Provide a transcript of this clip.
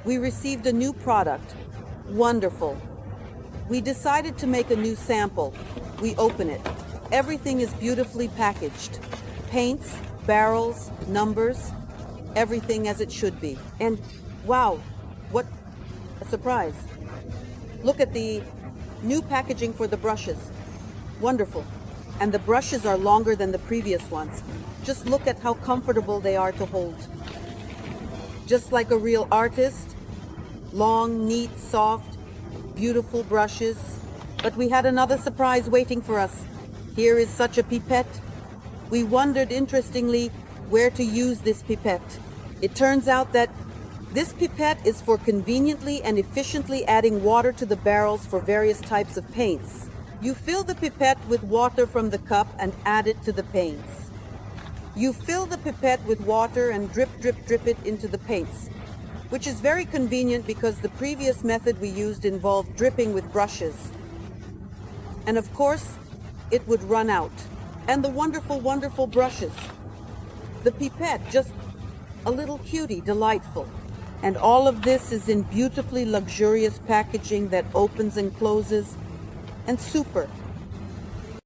We received a new product. Wonderful. We decided to make a new sample. We open it. Everything is beautifully packaged. Paints, barrels, numbers, everything as it should be. And wow, what a surprise. Look at the new packaging for the brushes. Wonderful. And the brushes are longer than the previous ones. Just look at how comfortable they are to hold. Just like a real artist. Long, neat, soft, beautiful brushes. But we had another surprise waiting for us. Here is such a pipette. We wondered interestingly where to use this pipette. It turns out that this pipette is for conveniently and efficiently adding water to the barrels for various types of paints. You fill the pipette with water from the cup and add it to the paints. You fill the pipette with water and drip it into the paints, which is very convenient because the previous method we used involved dripping with brushes. And of course, it would run out. And the wonderful, wonderful brushes. The pipette, just a little cutie, delightful. And all of this is in beautifully luxurious packaging that opens and closes. And super.